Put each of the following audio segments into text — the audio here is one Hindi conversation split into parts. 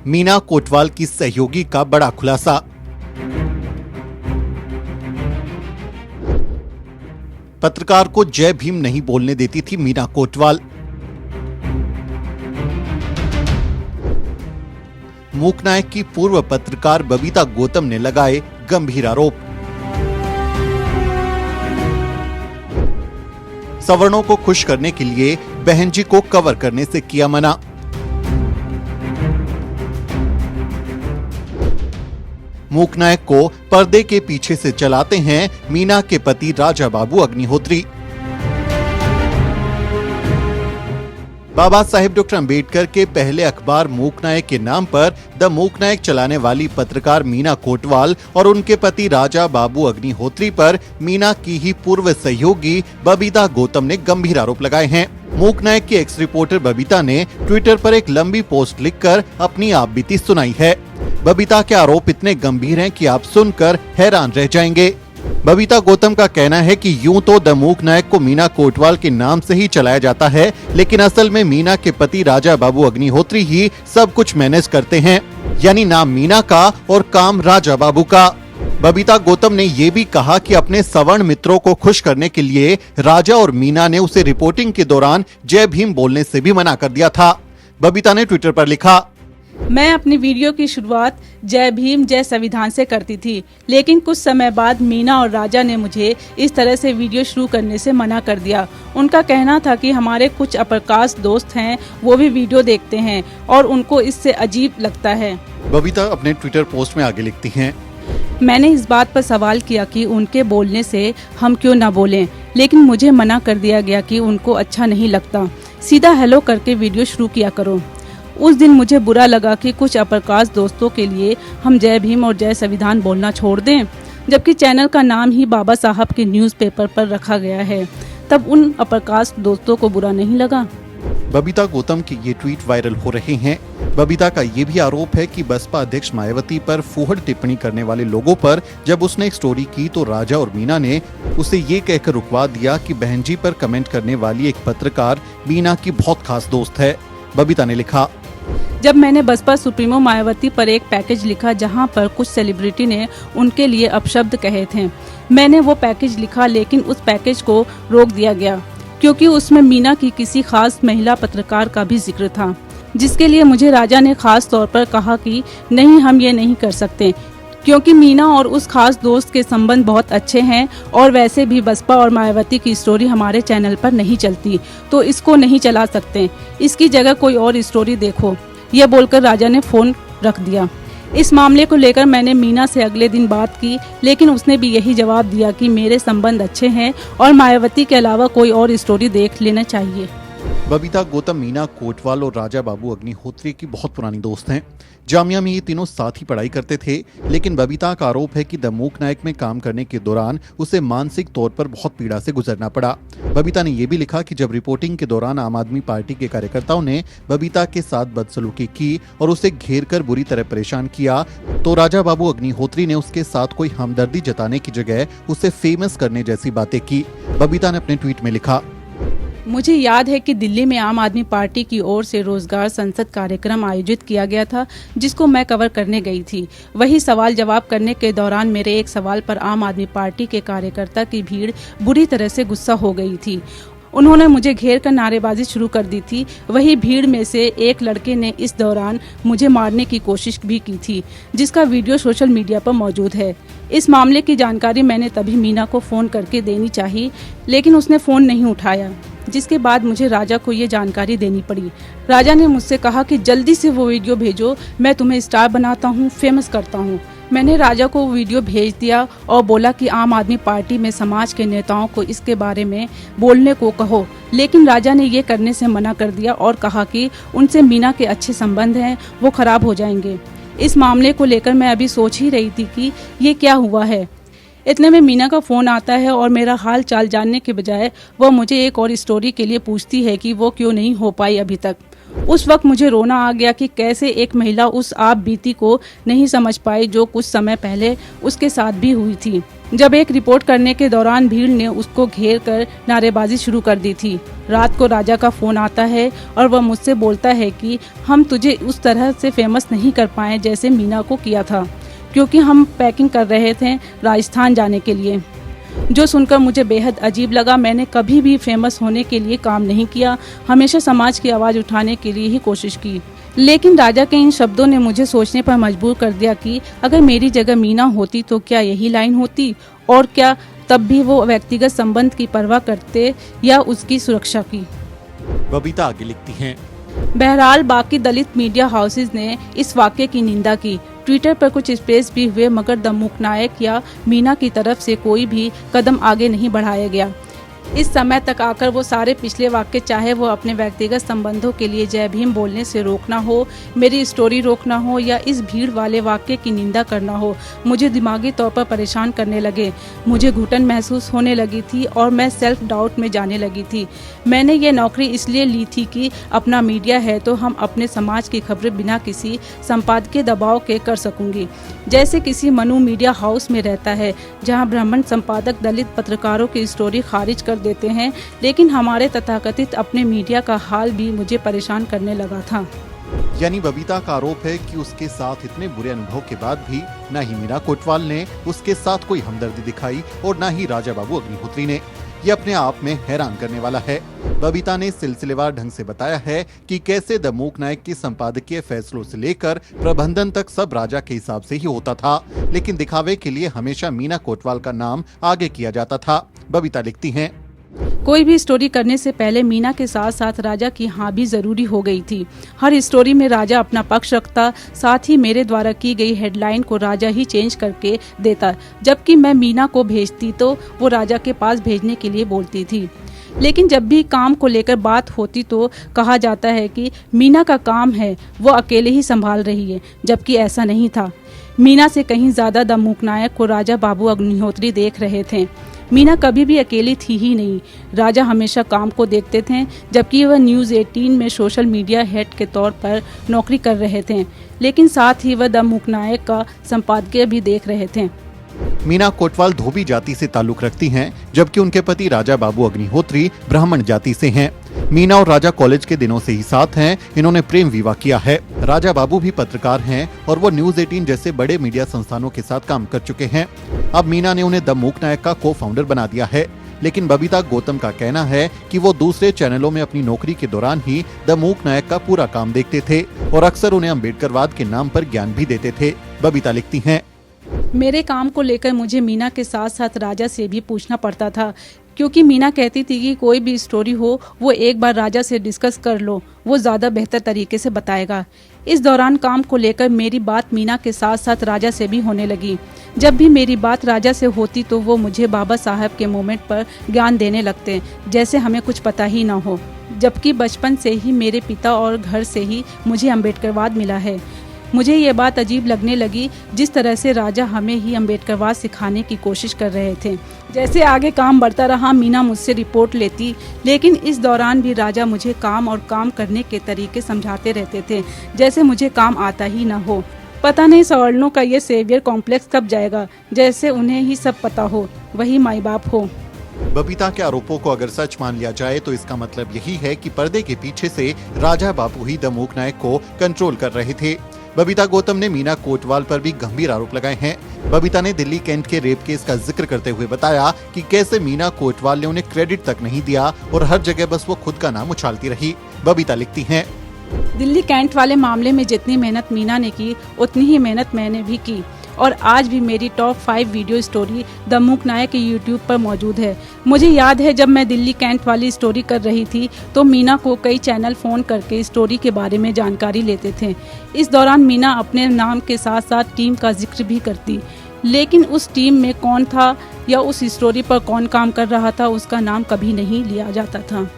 मीना कोटवाल की सहयोगी का बड़ा खुलासा। पत्रकार को जय भीम नहीं बोलने देती थी मीना कोटवाल। मूकनायक की पूर्व पत्रकार बबीता गौतम ने लगाए गंभीर आरोप। सवर्णों को खुश करने के लिए बहन जी को कवर करने से किया मना। मूकनायक को पर्दे के पीछे से चलाते हैं मीना के पति राजा बाबू अग्निहोत्री। बाबा साहेब डॉक्टर अंबेडकर के पहले अखबार मूकनायक के नाम पर द मूकनायक चलाने वाली पत्रकार मीना कोटवाल और उनके पति राजा बाबू अग्निहोत्री पर मीना की ही पूर्व सहयोगी बबीता गौतम ने गंभीर आरोप लगाए हैं। मूकनायक की एक्स रिपोर्टर बबीता ने ट्विटर पर एक लंबी पोस्ट लिखकर अपनी आपबीती सुनाई है। बबीता के आरोप इतने गंभीर हैं कि आप सुनकर हैरान रह जाएंगे। बबीता गौतम का कहना है कि यूं तो द मूकनायक को मीना कोटवाल के नाम से ही चलाया जाता है, लेकिन असल में मीना के पति राजा बाबू अग्निहोत्री ही सब कुछ मैनेज करते हैं, यानी नाम मीना का और काम राजा बाबू का। बबीता गौतम ने ये भी कहा कि अपने सवर्ण मित्रों को खुश करने के लिए राजा और मीना ने उसे रिपोर्टिंग के दौरान जय भीम बोलने से भी मना कर दिया था। बबीता ने ट्विटर पर लिखा, मैं अपनी वीडियो की शुरुआत जय भीम जय संविधान से करती थी, लेकिन कुछ समय बाद मीना और राजा ने मुझे इस तरह से वीडियो शुरू करने से मना कर दिया। उनका कहना था कि हमारे कुछ अपरकास्ट दोस्त हैं, वो भी वीडियो देखते हैं और उनको इससे अजीब लगता है। बबीता अपने ट्विटर पोस्ट में आगे लिखती हैं, मैंने इस बात पर सवाल किया कि उनके बोलने से हम क्यों न बोलें, लेकिन मुझे मना कर दिया गया कि उनको अच्छा नहीं लगता, सीधा हेलो करके वीडियो शुरू किया करो। उस दिन मुझे बुरा लगा कि कुछ अपरकास्ट दोस्तों के लिए हम जय भीम और जय संविधान बोलना छोड़ दें, जबकि चैनल का नाम ही बाबा साहब के न्यूज़पेपर पर रखा गया है। तब उन अपरकास्ट दोस्तों को बुरा नहीं लगा। बबीता गौतम के ये ट्वीट वायरल हो रहे हैं। बबीता का ये भी आरोप है कि बसपा अध्यक्ष मायावती पर फूहड़ टिप्पणी करने वाले लोगों पर जब उसने एक स्टोरी की तो राजा और मीना ने उसे ये कहकर रुकवा दिया कि बहन जी पर कमेंट करने वाली एक पत्रकार मीना की बहुत खास दोस्त है। बबीता ने लिखा, जब मैंने बसपा सुप्रीमो मायावती पर एक पैकेज लिखा जहां पर कुछ सेलिब्रिटी ने उनके लिए अपशब्द कहे थे, मैंने वो पैकेज लिखा, लेकिन उस पैकेज को रोक दिया गया क्योंकि उसमें मीना की किसी खास महिला पत्रकार का भी जिक्र था, जिसके लिए मुझे राजा ने खास तौर पर कहा कि नहीं, हम ये नहीं कर सकते क्योंकि मीना और उस खास दोस्त के संबंध बहुत अच्छे हैं और वैसे भी बसपा और मायावती की स्टोरी हमारे चैनल पर नहीं चलती, तो इसको नहीं चला सकते, इसकी जगह कोई और स्टोरी देखो। यह बोलकर राजा ने फोन रख दिया। इस मामले को लेकर मैंने मीना से अगले दिन बात की, लेकिन उसने भी यही जवाब दिया कि मेरे संबंध अच्छे हैं और मायावती के अलावा कोई और स्टोरी देख लेना चाहिए। बबीता गौतम मीना कोटवाल और राजा बाबू अग्निहोत्री की बहुत पुरानी दोस्त हैं। जामिया में ये तीनों साथ ही पढ़ाई करते थे, लेकिन बबीता का आरोप है कि द मूकनायक में काम करने के दौरान उसे मानसिक तौर पर बहुत पीड़ा से गुजरना पड़ा। बबीता ने यह भी लिखा कि जब रिपोर्टिंग के दौरान आम आदमी पार्टी के कार्यकर्ताओं ने बबीता के साथ बदसलूकी की और उसे घेर कर बुरी तरह परेशान किया, तो राजा बाबू अग्निहोत्री ने उसके साथ कोई हमदर्दी जताने की जगह उसे फेमस करने जैसी बातें की। बबीता ने अपने ट्वीट में लिखा, मुझे याद है कि दिल्ली में आम आदमी पार्टी की ओर से रोजगार संसद कार्यक्रम आयोजित किया गया था, जिसको मैं कवर करने गई थी। वही सवाल जवाब करने के दौरान मेरे एक सवाल पर आम आदमी पार्टी के कार्यकर्ता की भीड़ बुरी तरह से गुस्सा हो गई थी। उन्होंने मुझे घेर कर नारेबाजी शुरू कर दी थी। वही भीड़ में से एक लड़के ने इस दौरान मुझे मारने की कोशिश भी की थी, जिसका वीडियो सोशल मीडिया पर मौजूद है। इस मामले की जानकारी मैंने तभी मीना को फोन करके देनी चाहिए, लेकिन उसने फोन नहीं उठाया, जिसके बाद मुझे राजा को ये जानकारी देनी पड़ी। राजा ने मुझसे कहा कि जल्दी से वो वीडियो भेजो, मैं तुम्हें स्टार बनाता हूँ, फेमस करता हूँ। मैंने राजा को वीडियो भेज दिया और बोला कि आम आदमी पार्टी में समाज के नेताओं को इसके बारे में बोलने को कहो, लेकिन राजा ने ये करने से मना कर दिया और कहा कि उनसे मीना के अच्छे संबंध हैं, वो खराब हो जाएंगे। इस मामले को लेकर मैं अभी सोच ही रही थी कि ये क्या हुआ है। इतने में मीना का फोन आता है और मेरा हाल चाल जानने के बजाय वह मुझे एक और स्टोरी के लिए पूछती है कि वो क्यों नहीं हो पाई अभी तक। उस वक्त मुझे रोना आ गया कि कैसे एक महिला उस आप बीती को नहीं समझ पाई जो कुछ समय पहले उसके साथ भी हुई थी, जब एक रिपोर्ट करने के दौरान भीड़ ने उसको घेर कर नारेबाजी शुरू कर दी थी। रात को राजा का फोन आता है और वह मुझसे बोलता है कि हम तुझे उस तरह से फेमस नहीं कर पाए जैसे मीना को किया था, क्योंकि हम पैकिंग कर रहे थे राजस्थान जाने के लिए। जो सुनकर मुझे बेहद अजीब लगा। मैंने कभी भी फेमस होने के लिए काम नहीं किया, हमेशा समाज की आवाज़ उठाने के लिए ही कोशिश की। लेकिन राजा के इन शब्दों ने मुझे सोचने पर मजबूर कर दिया कि अगर मेरी जगह मीना होती तो क्या यही लाइन होती, और क्या तब भी वो व्यक्तिगत संबंध की परवाह करते या उसकी सुरक्षा की। बबीता आगे लिखती हैं। बहरहाल बाकी दलित मीडिया हाउसेज ने इस वाक़ये की निंदा की। ट्विटर पर कुछ स्पेस भी हुए, मगर द मूकनायक या मीना की तरफ से कोई भी कदम आगे नहीं बढ़ाया गया। इस समय तक आकर वो सारे पिछले वाक्य, चाहे वो अपने व्यक्तिगत संबंधों के लिए जय भीम बोलने से रोकना हो, मेरी स्टोरी रोकना हो या इस भीड़ वाले वाक्य की निंदा करना हो, मुझे दिमागी तौर पर परेशान करने लगे। मुझे घुटन महसूस होने लगी थी और मैं सेल्फ डाउट में जाने लगी थी। मैंने ये नौकरी इसलिए ली थी कि अपना मीडिया है तो हम अपने समाज की खबरें बिना किसी संपादकीय दबाव के कर सकूंगी। जैसे किसी मनु मीडिया हाउस में रहता है, जहाँ ब्राह्मण संपादक दलित पत्रकारों की स्टोरी खारिज कर देते हैं, लेकिन हमारे तथाकथित अपने मीडिया का हाल भी मुझे परेशान करने लगा था। यानी बबीता का आरोप है कि उसके साथ इतने बुरे अनुभव के बाद भी न ही मीना कोटवाल ने उसके साथ कोई हमदर्दी दिखाई और न ही राजा बाबू अग्निहोत्री ने। ये अपने आप में हैरान करने वाला है। बबीता ने सिलसिलेवार ढंग से बताया है कि कैसे द मूकनायक की संपादकीय फैसलों से लेकर प्रबंधन तक सब राजा के हिसाब से ही होता था, लेकिन दिखावे के लिए हमेशा मीना कोटवाल का नाम आगे किया जाता था। बबीता लिखती हैं। कोई भी स्टोरी करने से पहले मीना के साथ साथ राजा की हाँ भी जरूरी हो गई थी। हर स्टोरी में राजा अपना पक्ष रखता, साथ ही मेरे द्वारा की गई हेडलाइन को राजा ही चेंज करके देता, जबकि मैं मीना को भेजती तो वो राजा के पास भेजने के लिए बोलती थी। लेकिन जब भी काम को लेकर बात होती तो कहा जाता है कि मीना का काम है, वो अकेले ही संभाल रही है, जबकि ऐसा नहीं था। मीना से कहीं ज्यादा द मूकनायक को राजा बाबू अग्निहोत्री देख रहे थे। मीना कभी भी अकेली थी ही नहीं। राजा हमेशा काम को देखते थे, जबकि वह न्यूज़ 18 में सोशल मीडिया हेड के तौर पर नौकरी कर रहे थे, लेकिन साथ ही वह द मूकनायक का संपादकीय भी देख रहे थे। मीना कोटवाल धोबी जाति से ताल्लुक रखती हैं, जबकि उनके पति राजा बाबू अग्निहोत्री ब्राह्मण जाति से हैं। मीना और राजा कॉलेज के दिनों से ही साथ हैं। इन्होंने प्रेम विवाह किया है। राजा बाबू भी पत्रकार हैं और वो न्यूज़ 18 जैसे बड़े मीडिया संस्थानों के साथ काम कर चुके हैं। अब मीना ने उन्हें द मूकनायक का को-फाउंडर बना दिया है। लेकिन बबीता गौतम का कहना है कि वो दूसरे चैनलों में अपनी नौकरी के दौरान ही द मूकनायक का पूरा काम देखते थे और अक्सर उन्हें अम्बेडकरवाद के नाम पर ज्ञान भी देते थे। बबीता लिखती हैं। मेरे काम को लेकर मुझे मीना के साथ साथ राजा से भी पूछना पड़ता था, क्योंकि मीना कहती थी कि कोई भी स्टोरी हो वो एक बार राजा से डिस्कस कर लो, वो ज़्यादा बेहतर तरीके से बताएगा। इस दौरान काम को लेकर मेरी बात मीना के साथ साथ राजा से भी होने लगी। जब भी मेरी बात राजा से होती तो वो मुझे बाबा साहब के मोमेंट पर ज्ञान देने लगते, जैसे हमें कुछ पता ही ना हो, जबकि बचपन से ही मेरे पिता और घर से ही मुझे अम्बेडकरवाद मिला है। मुझे ये बात अजीब लगने लगी जिस तरह से राजा हमें ही अम्बेडकरवाद सिखाने की कोशिश कर रहे थे। जैसे आगे काम बढ़ता रहा, मीना मुझसे रिपोर्ट लेती, लेकिन इस दौरान भी राजा मुझे काम और काम करने के तरीके समझाते रहते थे, जैसे मुझे काम आता ही ना हो। पता नहीं सवर्णों का ये सेवियर कॉम्प्लेक्स कब जाएगा, जैसे उन्हें ही सब पता हो, वही माई बाप हो। बबीता के आरोपों को अगर सच मान लिया जाए तो इसका मतलब यही है कि पर्दे के पीछे से राजा बाबू ही द मूकनायक को कंट्रोल कर रहे थे। बबीता गौतम ने मीना कोटवाल पर भी गंभीर आरोप लगाए हैं। बबीता ने दिल्ली कैंट के रेप केस का जिक्र करते हुए बताया कि कैसे मीना कोटवाल ने उन्हें क्रेडिट तक नहीं दिया और हर जगह बस वो खुद का नाम उछालती रही। बबीता लिखती हैं। दिल्ली कैंट वाले मामले में जितनी मेहनत मीना ने की, उतनी ही मेहनत मैंने भी की, और आज भी मेरी top 5 video story the Mooknayak के यूट्यूब पर मौजूद है। मुझे याद है जब मैं दिल्ली कैंट वाली स्टोरी कर रही थी तो मीना को कई चैनल फ़ोन करके स्टोरी के बारे में जानकारी लेते थे। इस दौरान मीना अपने नाम के साथ साथ टीम का जिक्र भी करती, लेकिन उस टीम में कौन था या उस स्टोरी पर कौन काम कर रहा था उसका नाम कभी नहीं लिया जाता था।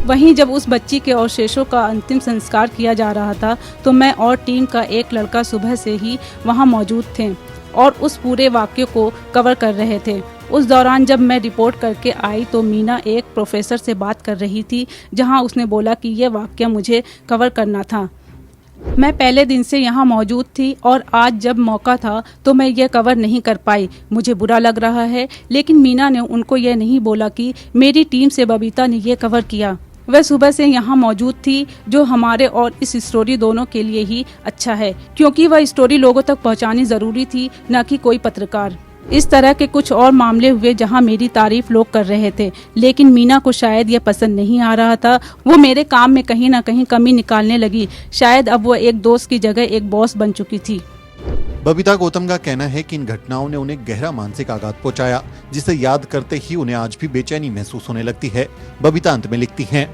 वहीं जब उस बच्ची के अवशेषों का अंतिम संस्कार किया जा रहा था तो मैं और टीम का एक लड़का सुबह से ही वहां मौजूद थे और उस पूरे वाक्य को कवर कर रहे थे। उस दौरान जब मैं रिपोर्ट करके आई तो मीना एक प्रोफेसर से बात कर रही थी, जहां उसने बोला कि ये वाकया मुझे कवर करना था। मैं पहले दिन से यहाँ मौजूद थी और आज जब मौका था तो मैं ये कवर नहीं कर पाई। मुझे बुरा लग रहा है, लेकिन मीना ने उनको ये नहीं बोला कि मेरी टीम से बबीता ने ये कवर किया। वह सुबह से यहाँ मौजूद थी, जो हमारे और इस स्टोरी दोनों के लिए ही अच्छा है, क्योंकि वह स्टोरी लोगों तक पहुँचानी जरूरी थी, न कि कोई पत्रकार। इस तरह के कुछ और मामले हुए जहां मेरी तारीफ लोग कर रहे थे, लेकिन मीना को शायद यह पसंद नहीं आ रहा था। वो मेरे काम में कहीं ना कहीं कमी निकालने लगी। शायद अब वो एक दोस्त की जगह एक बॉस बन चुकी थी। बबीता गौतम का कहना है कि इन घटनाओं ने उन्हें गहरा मानसिक आघात पहुंचाया, जिसे याद करते ही उन्हें आज भी बेचैनी महसूस होने लगती है। बबीता अंत में लिखती हैं,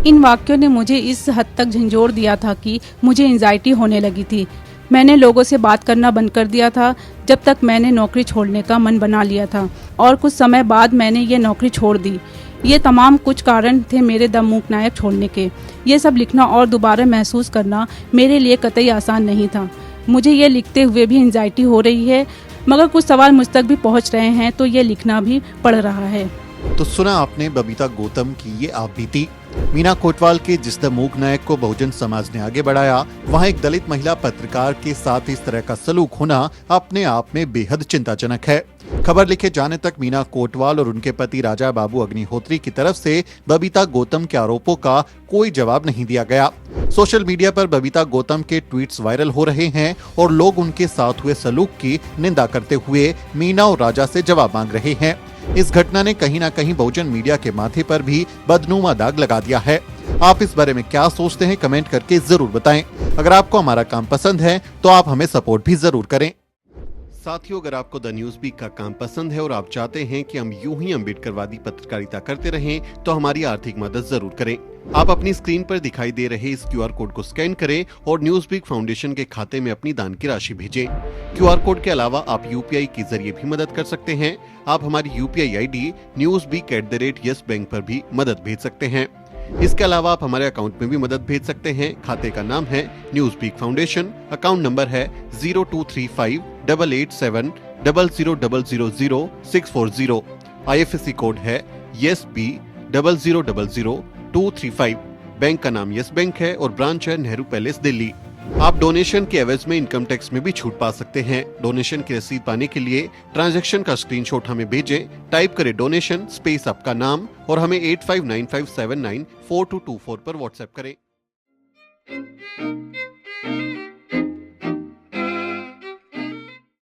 इन वाक्यों ने मुझे इस हद तक झंझोर दिया था कि मुझे एंजाइटी होने लगी थी। मैंने लोगों से बात करना बंद कर दिया था जब तक मैंने नौकरी छोड़ने का मन बना लिया था, और कुछ समय बाद मैंने ये नौकरी छोड़ दी। ये तमाम कुछ कारण थे मेरे द मूकनायक छोड़ने के। ये सब लिखना और दोबारा महसूस करना मेरे लिए कतई आसान नहीं था। मुझे ये लिखते हुए भी एंजाइटी हो रही है, मगर कुछ सवाल मुझ तक भी पहुंच रहे हैं तो ये लिखना भी पड़ रहा है। तो सुना आपने बबीता गौतम की ये आप बीती। मीना कोटवाल के जिस द मूकनायक को बहुजन समाज ने आगे बढ़ाया, वहाँ एक दलित महिला पत्रकार के साथ इस तरह का सलूक होना अपने आप में बेहद चिंताजनक है। खबर लिखे जाने तक मीना कोटवाल और उनके पति राजा बाबू अग्निहोत्री की तरफ से बबीता गौतम के आरोपों का कोई जवाब नहीं दिया गया। सोशल मीडिया पर बबीता गौतम के ट्वीट्स वायरल हो रहे हैं और लोग उनके साथ हुए सलूक की निंदा करते हुए मीना और राजा से जवाब मांग रहे हैं। इस घटना ने कहीं ना कहीं बहुजन मीडिया के माथे पर भी बदनुमा दाग लगा दिया है। आप इस बारे में क्या सोचते हैं, कमेंट करके जरूर बताएं। अगर आपको हमारा काम पसंद है तो आप हमें सपोर्ट भी जरूर करें। साथियों, अगर आपको द न्यूज़ वीक का काम पसंद है और आप चाहते हैं कि हम यूं ही अम्बेडकरवादी पत्रकारिता करते रहें, तो हमारी आर्थिक मदद जरूर करें। आप अपनी स्क्रीन पर दिखाई दे रहे इस QR कोड को स्कैन करें और न्यूज़ वीक फाउंडेशन के खाते में अपनी दान की राशि भेजें। QR कोड के अलावा आप UPI के जरिए भी मदद कर सकते हैं। आप हमारी UPI ID newsweek@yes bank पर भी मदद भेज सकते हैं। इसके अलावा आप हमारे अकाउंट में भी मदद भेज सकते हैं। खाते का नाम है news week foundation, account number है 02358800000640। IFSC कोड है YesB000235। बैंक का नाम यस बैंक है और ब्रांच है नेहरू पैलेस, दिल्ली। आप डोनेशन के एवज में इनकम टैक्स में भी छूट पा सकते हैं। डोनेशन की रसीद पाने के लिए ट्रांजैक्शन का स्क्रीनशॉट हमें भेजें। टाइप करें डोनेशन स्पेस आपका नाम और हमें 8595794224 पर व्हाट्सएप करें।